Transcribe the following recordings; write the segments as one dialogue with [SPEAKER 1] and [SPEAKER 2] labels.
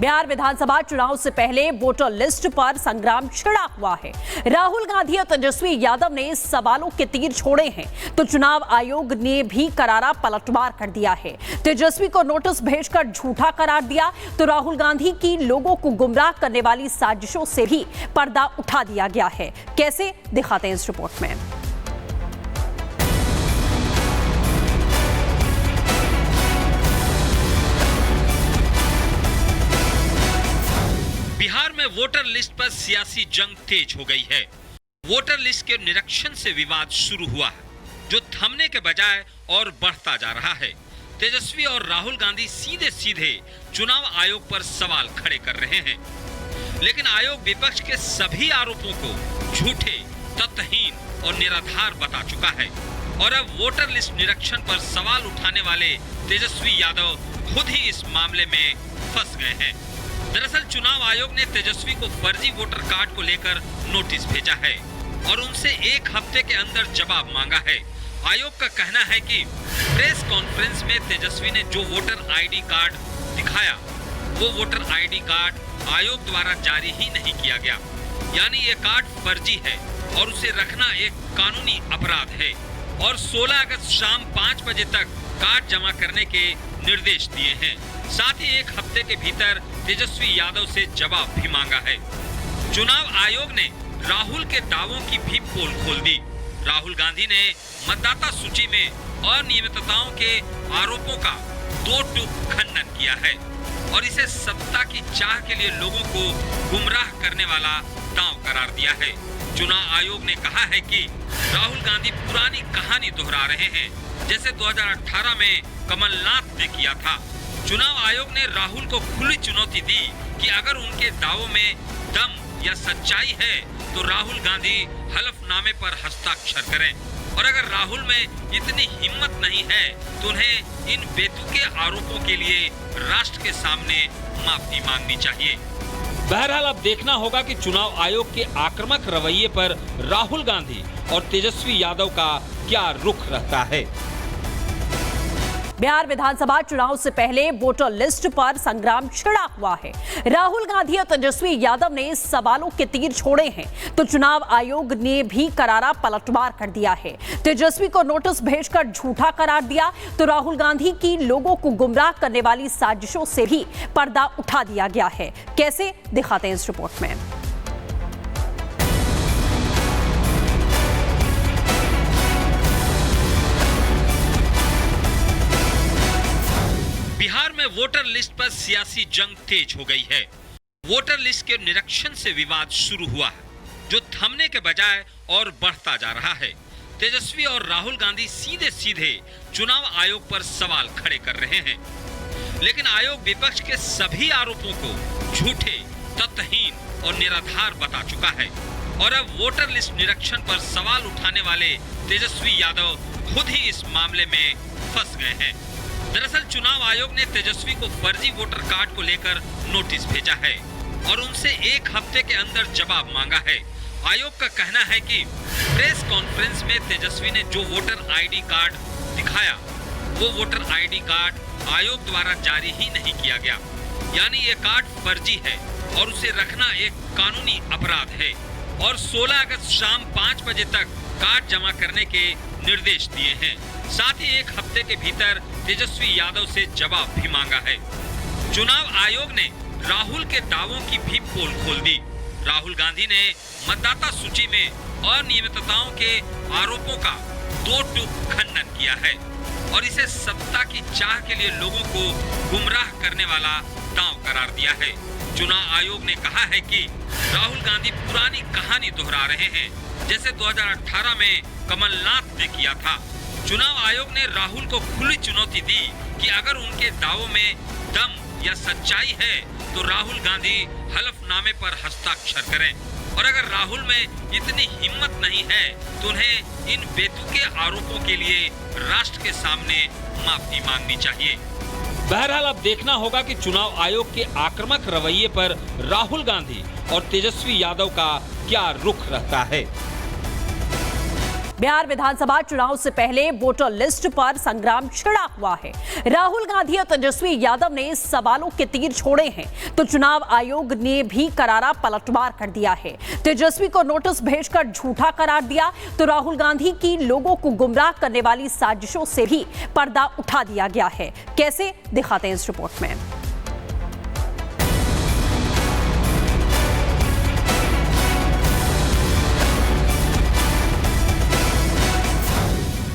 [SPEAKER 1] बिहार विधानसभा चुनाव से पहले वोटर लिस्ट पर संग्राम छिड़ा हुआ है। राहुल गांधी और तेजस्वी यादव ने सवालों के तीर छोड़े हैं तो चुनाव आयोग ने भी करारा पलटवार कर दिया है। तेजस्वी को नोटिस भेजकर झूठा करार दिया तो राहुल गांधी की लोगों को गुमराह करने वाली साजिशों से भी पर्दा उठा दिया गया है। कैसे, दिखाते हैं इस रिपोर्ट में।
[SPEAKER 2] बिहार में वोटर लिस्ट पर सियासी जंग तेज हो गई है। वोटर लिस्ट के निरीक्षण से विवाद शुरू हुआ है, जो थमने के बजाय और बढ़ता जा रहा है। तेजस्वी और राहुल गांधी सीधे सीधे चुनाव आयोग पर सवाल खड़े कर रहे हैं, लेकिन आयोग विपक्ष के सभी आरोपों को झूठे, तथ्यहीन और निराधार बता चुका है। और अब वोटर लिस्ट निरीक्षण पर सवाल उठाने वाले तेजस्वी यादव खुद ही इस मामले में फंस गए हैं। दरअसल चुनाव आयोग ने तेजस्वी को फर्जी वोटर कार्ड को लेकर नोटिस भेजा है और उनसे एक हफ्ते के अंदर जवाब मांगा है। आयोग का कहना है कि प्रेस कॉन्फ्रेंस में तेजस्वी ने जो वोटर आईडी कार्ड दिखाया, वो वोटर आईडी कार्ड आयोग द्वारा जारी ही नहीं किया गया, यानी ये कार्ड फर्जी है और उसे रखना एक कानूनी अपराध है। और 16 अगस्त शाम 5 बजे तक कार्ड जमा करने के निर्देश दिए हैं। साथ ही एक हफ्ते के भीतर तेजस्वी यादव से जवाब भी मांगा है। चुनाव आयोग ने राहुल के दावों की भी पोल खोल दी। राहुल गांधी ने मतदाता सूची में अनियमितताओं के आरोपों का दो टूक खंडन किया है और इसे सत्ता की चाह के लिए लोगों को गुमराह करने वाला दांव करार दिया है। चुनाव आयोग ने कहा है कि राहुल गांधी पुरानी कहानी दोहरा रहे हैं, जैसे 2018 में कमलनाथ ने किया था। चुनाव आयोग ने राहुल को खुली चुनौती दी कि अगर उनके दावों में दम या सच्चाई है तो राहुल गांधी हलफनामे पर हस्ताक्षर करें, और अगर राहुल में इतनी हिम्मत नहीं है तो उन्हें इन बेतुके आरोपों के लिए राष्ट्र के सामने माफी मांगनी चाहिए। बहरहाल अब देखना होगा कि चुनाव आयोग के आक्रामक रवैये पर राहुल गांधी और तेजस्वी यादव का क्या रुख रहता है।
[SPEAKER 1] बिहार विधानसभा चुनाव से पहले वोटर लिस्ट पर संग्राम छिड़ा हुआ है। राहुल गांधी और तेजस्वी यादव ने सवालों के तीर छोड़े हैं तो चुनाव आयोग ने भी करारा पलटवार कर दिया है। तेजस्वी को नोटिस भेजकर झूठा करार दिया तो राहुल गांधी की लोगों को गुमराह करने वाली साजिशों से भी पर्दा उठा दिया गया है। कैसे, दिखाते हैं इस रिपोर्ट में।
[SPEAKER 2] बिहार में वोटर लिस्ट पर सियासी जंग तेज हो गई है। वोटर लिस्ट के निरीक्षण से विवाद शुरू हुआ है, जो थमने के बजाय और बढ़ता जा रहा है। तेजस्वी और राहुल गांधी सीधे सीधे चुनाव आयोग पर सवाल खड़े कर रहे हैं, लेकिन आयोग विपक्ष के सभी आरोपों को झूठे, तथ्यहीन और निराधार बता चुका है। और अब वोटर लिस्ट निरीक्षण पर सवाल उठाने वाले तेजस्वी यादव खुद ही इस मामले में फंस गए हैं। दरअसल चुनाव आयोग ने तेजस्वी को फर्जी वोटर कार्ड को लेकर नोटिस भेजा है और उनसे एक हफ्ते के अंदर जवाब मांगा है। आयोग का कहना है कि प्रेस कॉन्फ्रेंस में तेजस्वी ने जो वोटर आईडी कार्ड दिखाया, वो वोटर आईडी कार्ड आयोग द्वारा जारी ही नहीं किया गया, यानी ये कार्ड फर्जी है और उसे रखना एक कानूनी अपराध है। और 16 अगस्त शाम 5 बजे तक कार्ड जमा करने के निर्देश दिए हैं। साथ ही एक हफ्ते के भीतर तेजस्वी यादव से जवाब भी मांगा है। चुनाव आयोग ने राहुल के दावों की भी पोल खोल दी। राहुल गांधी ने मतदाता सूची में अनियमितताओं के आरोपों का दो टूक खंडन किया है और इसे सत्ता की चाह के लिए लोगों को गुमराह करने वाला दांव करार दिया है। चुनाव आयोग ने कहा है कि राहुल गांधी पुरानी कहानी दोहरा रहे हैं, जैसे 2018 में कमलनाथ ने किया था। चुनाव आयोग ने राहुल को खुली चुनौती दी कि अगर उनके दावों में दम या सच्चाई है तो राहुल गांधी हलफनामे पर हस्ताक्षर करें, और अगर राहुल में इतनी हिम्मत नहीं है तो उन्हें इन बेतुके आरोपों के लिए राष्ट्र के सामने माफी मांगनी चाहिए। बहरहाल अब देखना होगा कि चुनाव आयोग के आक्रामक रवैये पर राहुल गांधी और तेजस्वी यादव का क्या रुख रहता है।
[SPEAKER 1] बिहार विधानसभा चुनाव से पहले वोटर लिस्ट पर संग्राम छिड़ा हुआ है। राहुल गांधी और तेजस्वी यादव ने सवालों के तीर छोड़े हैं, तो चुनाव आयोग ने भी करारा पलटवार कर दिया है। तेजस्वी को नोटिस भेजकर झूठा करार दिया, तो राहुल गांधी की लोगों को गुमराह करने वाली साजिशों से भी पर्दा उठा दिया गया है। कैसे, दिखाते हैं इस रिपोर्ट में।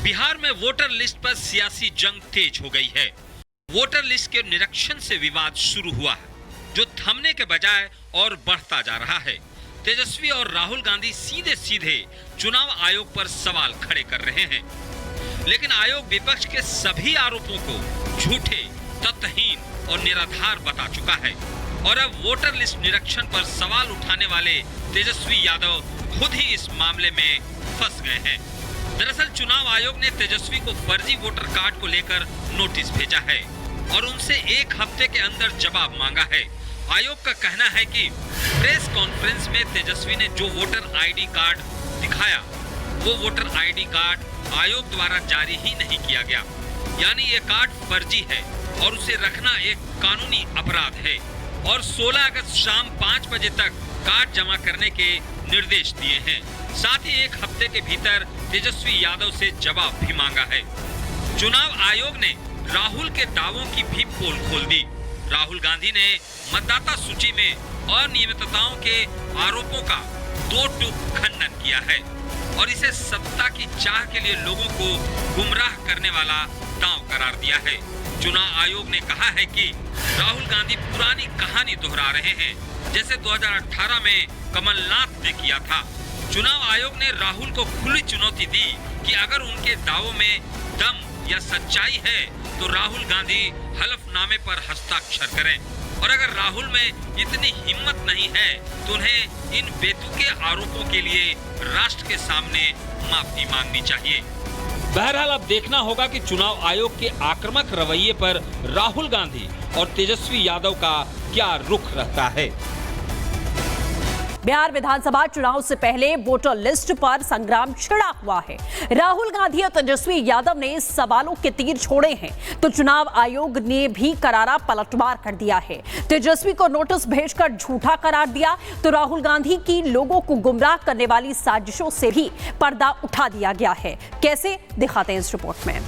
[SPEAKER 2] बिहार में वोटर लिस्ट पर सियासी जंग तेज हो गई है। वोटर लिस्ट के निरीक्षण से विवाद शुरू हुआ है, जो थमने के बजाय और बढ़ता जा रहा है। तेजस्वी और राहुल गांधी सीधे सीधे चुनाव आयोग पर सवाल खड़े कर रहे हैं, लेकिन आयोग विपक्ष के सभी आरोपों को झूठे, तथ्यहीन और निराधार बता चुका है। और अब वोटर लिस्ट निरीक्षण पर सवाल उठाने वाले तेजस्वी यादव खुद ही इस मामले में फंस गए हैं। दरअसल चुनाव आयोग ने तेजस्वी को फर्जी वोटर कार्ड को लेकर नोटिस भेजा है और उनसे एक हफ्ते के अंदर जवाब मांगा है। आयोग का कहना है कि प्रेस कॉन्फ्रेंस में तेजस्वी ने जो वोटर आईडी कार्ड दिखाया, वो वोटर आईडी कार्ड आयोग द्वारा जारी ही नहीं किया गया, यानी ये कार्ड फर्जी है और उसे रखना एक कानूनी अपराध है। और 16 अगस्त शाम 5 बजे तक कार्ड जमा करने के निर्देश दिए हैं। साथ ही एक हफ्ते के भीतर तेजस्वी यादव से जवाब भी मांगा है। चुनाव आयोग ने राहुल के दावों की भी पोल खोल दी। राहुल गांधी ने मतदाता सूची में अनियमितताओं के आरोपों का दो टूक खंडन किया है और इसे सत्ता की चाह के लिए लोगों को गुमराह करने वाला दांव करार दिया है। चुनाव आयोग ने कहा है कि राहुल गांधी पुरानी कहानी दोहरा रहे हैं, जैसे 2018 में कमलनाथ ने किया था। चुनाव आयोग ने राहुल को खुली चुनौती दी कि अगर उनके दावों में दम या सच्चाई है तो राहुल गांधी हलफनामे पर हस्ताक्षर करें, और अगर राहुल में इतनी हिम्मत नहीं है तो उन्हें इन बेतुके आरोपों के लिए राष्ट्र के सामने माफी मांगनी चाहिए। बहरहाल अब देखना होगा कि चुनाव आयोग के आक्रामक रवैये पर राहुल गांधी और तेजस्वी यादव का क्या रुख रहता है।
[SPEAKER 1] बिहार विधानसभा चुनाव से पहले वोटर लिस्ट पर संग्राम छिड़ा हुआ है। राहुल गांधी और तेजस्वी यादव ने सवालों के तीर छोड़े हैं, तो चुनाव आयोग ने भी करारा पलटवार कर दिया है। तेजस्वी को नोटिस भेजकर झूठा करार दिया, तो राहुल गांधी की लोगों को गुमराह करने वाली साजिशों से भी पर्दा उठा दिया गया है। कैसे, दिखाते हैं इस रिपोर्ट में।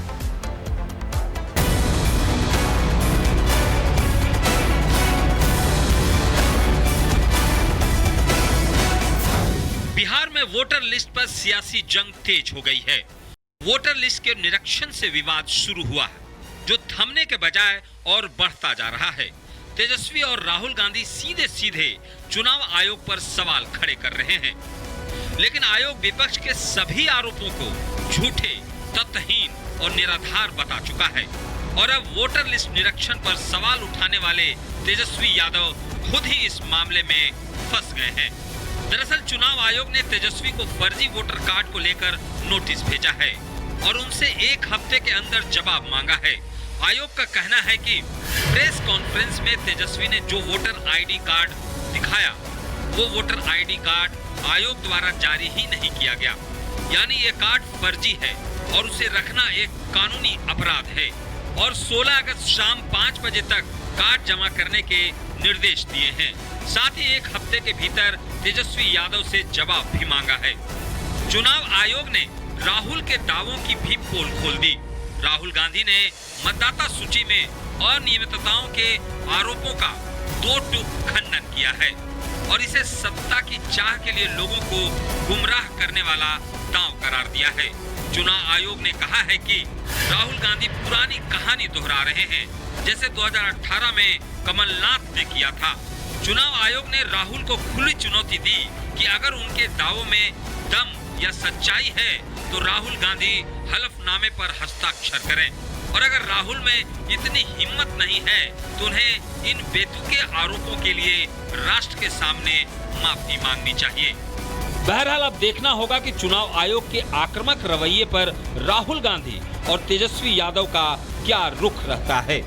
[SPEAKER 2] बिहार में वोटर लिस्ट पर सियासी जंग तेज हो गई है। वोटर लिस्ट के निरीक्षण से विवाद शुरू हुआ है, जो थमने के बजाय और बढ़ता जा रहा है। तेजस्वी और राहुल गांधी सीधे सीधे चुनाव आयोग पर सवाल खड़े कर रहे हैं, लेकिन आयोग विपक्ष के सभी आरोपों को झूठे, तथ्यहीन और निराधार बता चुका है। और अब वोटर लिस्ट निरीक्षण पर सवाल उठाने वाले तेजस्वी यादव खुद ही इस मामले में फंस गए हैं। दरअसल चुनाव आयोग ने तेजस्वी को फर्जी वोटर कार्ड को लेकर नोटिस भेजा है और उनसे एक हफ्ते के अंदर जवाब मांगा है। आयोग का कहना है कि प्रेस कॉन्फ्रेंस में तेजस्वी ने जो वोटर आईडी कार्ड दिखाया, वो वोटर आईडी कार्ड आयोग द्वारा जारी ही नहीं किया गया, यानी ये कार्ड फर्जी है और उसे रखना एक कानूनी अपराध है। और 16 अगस्त शाम 5 बजे तक कार्ड जमा करने के निर्देश दिए हैं। साथ ही एक हफ्ते के भीतर तेजस्वी यादव से जवाब भी मांगा है। चुनाव आयोग ने राहुल के दावों की भी पोल खोल दी। राहुल गांधी ने मतदाता सूची में अनियमितताओं के आरोपों का दो टूक खंडन किया है और इसे सत्ता की चाह के लिए लोगों को गुमराह करने वाला दांव करार दिया है। चुनाव आयोग ने कहा है कि राहुल गांधी पुरानी कहानी दोहरा रहे हैं, जैसे 2018 में कमलनाथ ने किया था। चुनाव आयोग ने राहुल को खुली चुनौती दी कि अगर उनके दावों में दम या सच्चाई है तो राहुल गांधी हलफनामे पर हस्ताक्षर करें, और अगर राहुल में इतनी हिम्मत नहीं है तो उन्हें इन बेतुके आरोपों के लिए राष्ट्र के सामने माफी मांगनी चाहिए। बहरहाल अब देखना होगा कि चुनाव आयोग के आक्रामक रवैये पर राहुल गांधी और तेजस्वी यादव का क्या रुख रहता है।